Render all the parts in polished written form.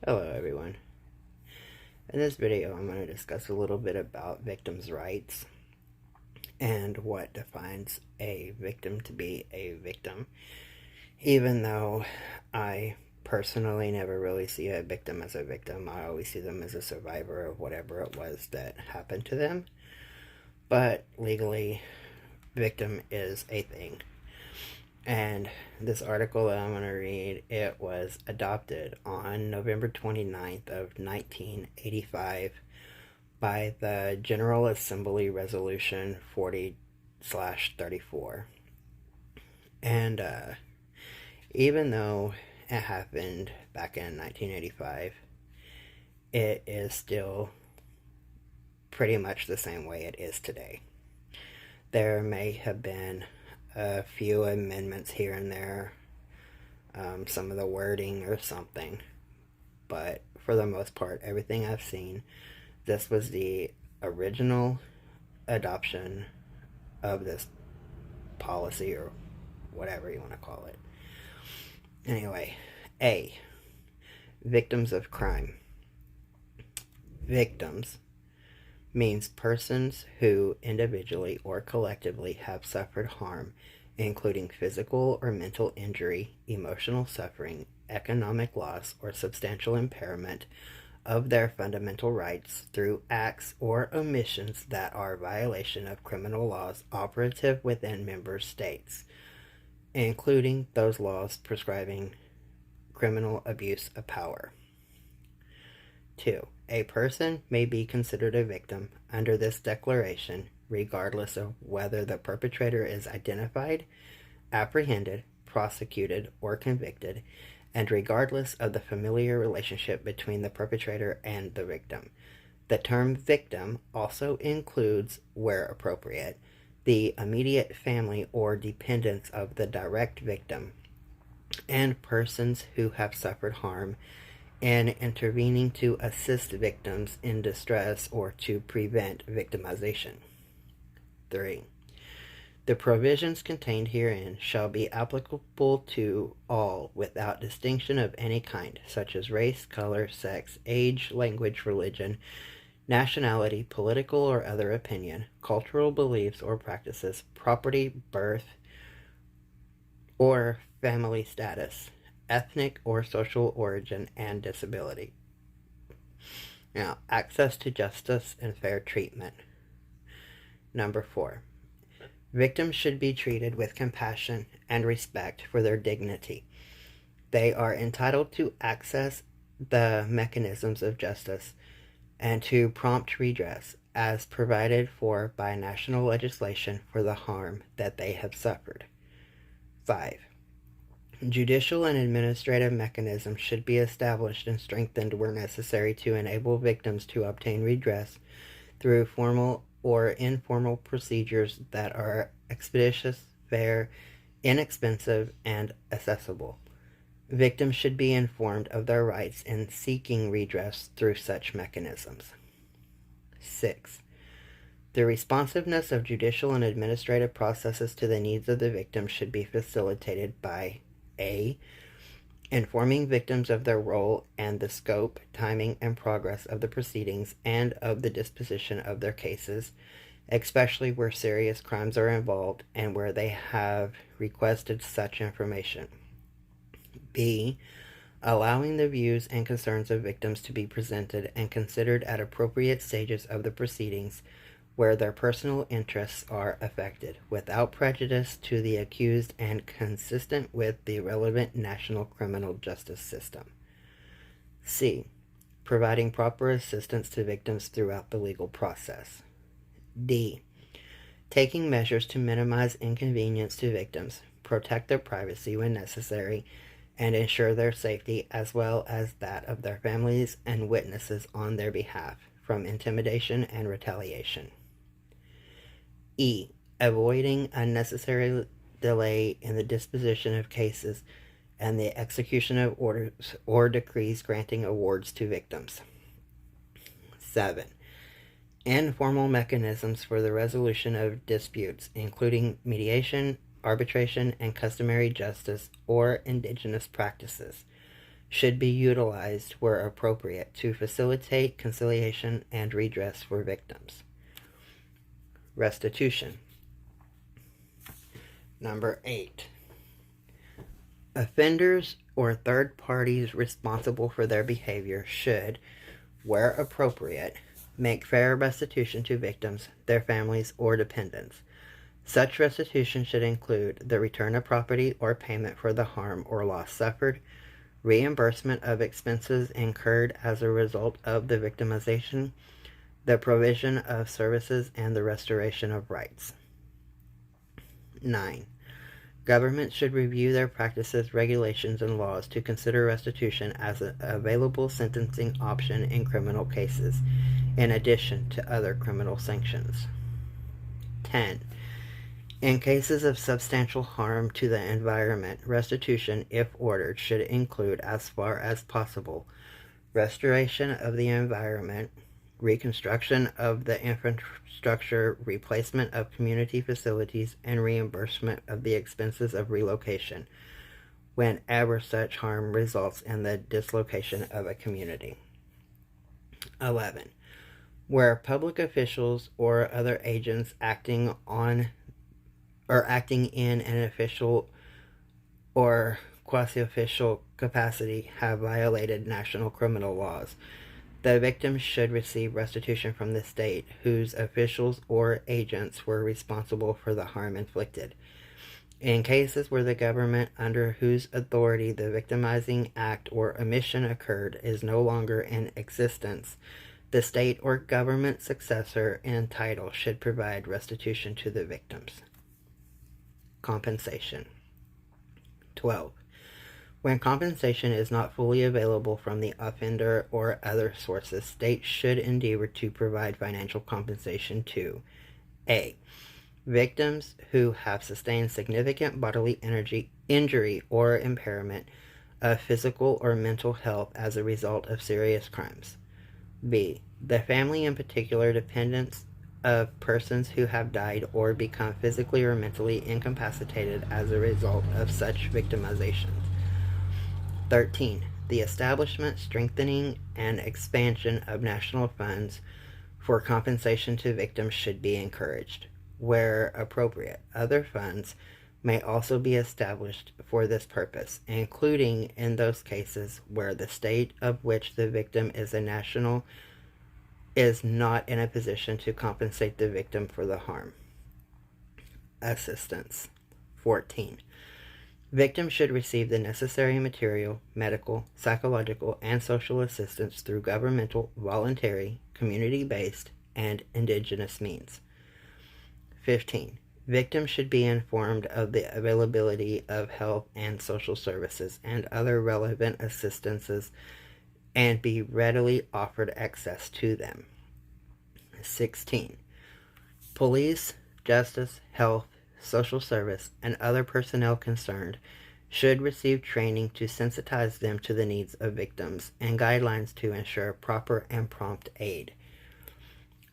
Hello everyone. In this video I'm going to discuss a little bit about victims' rights and what defines a victim to be a victim, even though I personally never really see a victim as a victim. I always see them as a survivor of whatever it was that happened to them. But legally, victim is a thing. And this article that I'm going to read, it was adopted on November 29th of 1985 by the General Assembly Resolution 40/34. And even though it happened back in 1985, it is still pretty much the same way it is today. There may have been a few amendments here and there, some of the wording or something, but for the most part, everything I've seen, this was the original adoption of this policy, or whatever you want to call it. Anyway, A. Victims of crime. Victims means persons who individually or collectively have suffered harm, including physical or mental injury, emotional suffering, economic loss, or substantial impairment of their fundamental rights through acts or omissions that are violation of criminal laws operative within member states, including those laws prescribing criminal abuse of power. 2. A person may be considered a victim under this declaration regardless of whether the perpetrator is identified, apprehended, prosecuted, or convicted, and regardless of the familiar relationship between the perpetrator and the victim. The term victim also includes, where appropriate, the immediate family or dependents of the direct victim, and persons who have suffered harm in intervening to assist victims in distress or to prevent victimization. 3. The provisions contained herein shall be applicable to all without distinction of any kind, such as race, color, sex, age, language, religion, nationality, political or other opinion, cultural beliefs or practices, property, birth, or family status, ethnic or social origin, and disability. Now, access to justice and fair treatment. Number 4. Victims should be treated with compassion and respect for their dignity. They are entitled to access the mechanisms of justice and to prompt redress as provided for by national legislation for the harm that they have suffered. 5. Judicial and administrative mechanisms should be established and strengthened where necessary to enable victims to obtain redress through formal or informal procedures that are expeditious, fair, inexpensive, and accessible. Victims should be informed of their rights in seeking redress through such mechanisms. 6. The responsiveness of judicial and administrative processes to the needs of the victim should be facilitated by A. Informing victims of their role and the scope, timing, and progress of the proceedings and of the disposition of their cases, especially where serious crimes are involved and where they have requested such information. B. Allowing the views and concerns of victims to be presented and considered at appropriate stages of the proceedings where their personal interests are affected, without prejudice to the accused and consistent with the relevant national criminal justice system. C. Providing proper assistance to victims throughout the legal process. D. Taking measures to minimize inconvenience to victims, protect their privacy when necessary, and ensure their safety as well as that of their families and witnesses on their behalf from intimidation and retaliation. E. Avoiding unnecessary delay in the disposition of cases and the execution of orders or decrees granting awards to victims. 7. Informal mechanisms for the resolution of disputes, including mediation, arbitration, and customary justice or indigenous practices, should be utilized where appropriate to facilitate conciliation and redress for victims. Restitution. Number 8. Offenders or third parties responsible for their behavior should, where appropriate, make fair restitution to victims, their families, or dependents. Such restitution should include the return of property or payment for the harm or loss suffered, reimbursement of expenses incurred as a result of the victimization, the provision of services, and the restoration of rights. 9. Governments should review their practices, regulations, and laws to consider restitution as an available sentencing option in criminal cases, in addition to other criminal sanctions. 10. In cases of substantial harm to the environment, restitution, if ordered, should include, as far as possible, restoration of the environment, reconstruction of the infrastructure, replacement of community facilities, and reimbursement of the expenses of relocation, whenever such harm results in the dislocation of a community. 11. Where public officials or other agents acting in an official or quasi-official capacity have violated national criminal laws, the victim should receive restitution from the state whose officials or agents were responsible for the harm inflicted. In cases where the government under whose authority the victimizing act or omission occurred is no longer in existence, the state or government successor in title should provide restitution to the victims. Compensation. 12. When compensation is not fully available from the offender or other sources, states should endeavor to provide financial compensation to A. Victims who have sustained significant bodily injury or impairment of physical or mental health as a result of serious crimes. B. The family, in particular dependents of persons who have died or become physically or mentally incapacitated as a result of such victimizations. 13. The establishment, strengthening, and expansion of national funds for compensation to victims should be encouraged. Where appropriate, other funds may also be established for this purpose, including in those cases where the state of which the victim is a national is not in a position to compensate the victim for the harm. Assistance. 14. Victims should receive the necessary material, medical, psychological, and social assistance through governmental, voluntary, community-based, and indigenous means. 15. Victims should be informed of the availability of health and social services and other relevant assistances and be readily offered access to them. 16. Police, justice, health, social service, and other personnel concerned should receive training to sensitize them to the needs of victims and guidelines to ensure proper and prompt aid.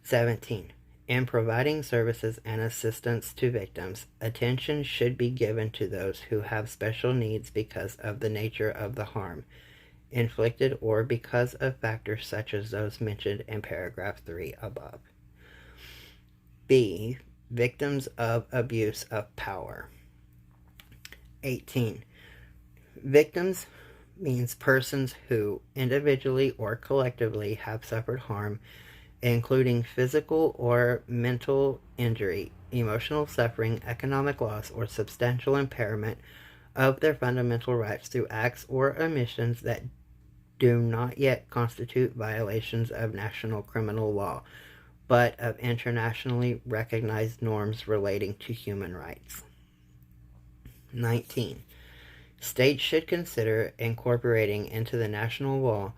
17. In providing services and assistance to victims, attention should be given to those who have special needs because of the nature of the harm inflicted or because of factors such as those mentioned in paragraph 3 above. B. Victims of abuse of power. 18. Victims means persons who, individually or collectively, have suffered harm, including physical or mental injury, emotional suffering, economic loss, or substantial impairment of their fundamental rights through acts or omissions that do not yet constitute violations of national criminal law, but of internationally recognized norms relating to human rights. 19. States should consider incorporating into the national law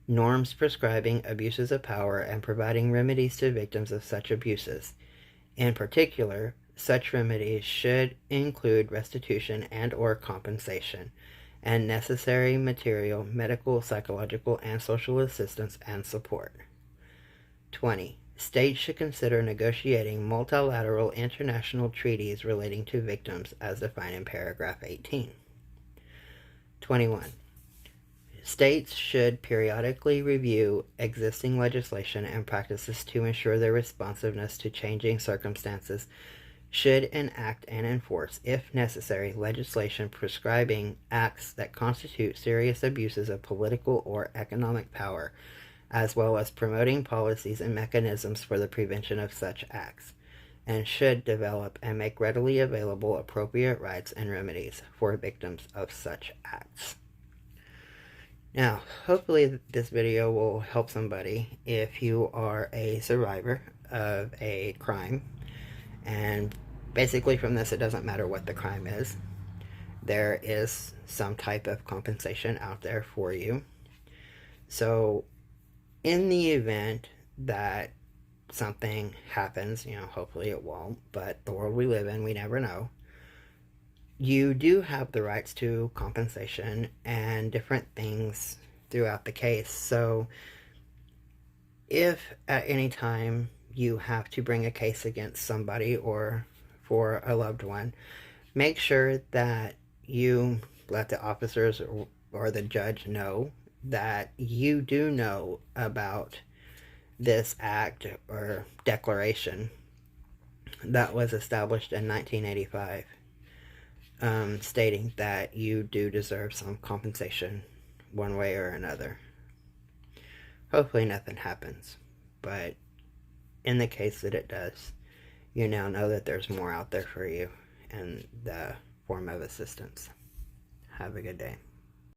norms prescribing abuses of power and providing remedies to victims of such abuses. In particular, such remedies should include restitution and/or compensation, and necessary material, medical, psychological, and social assistance and support. 20. States should consider negotiating multilateral international treaties relating to victims as defined in paragraph 18. 21. States should periodically review existing legislation and practices to ensure their responsiveness to changing circumstances, should enact and enforce, if necessary, legislation prescribing acts that constitute serious abuses of political or economic power, as well as promoting policies and mechanisms for the prevention of such acts, and should develop and make readily available appropriate rights and remedies for victims of such acts. Now, hopefully this video will help somebody if you are a survivor of a crime. And basically from this, it doesn't matter what the crime is. There is some type of compensation out there for you. So in the event that something happens, hopefully it won't, but the world we live in, we never know, you do have the rights to compensation and different things throughout the case. So if at any time you have to bring a case against somebody or for a loved one, make sure that you let the officers or the judge know that you do know about this act or declaration that was established in 1985, stating that you do deserve some compensation one way or another. Hopefully nothing happens, but in the case that it does, you now know that there's more out there for you in the form of assistance. Have a good day.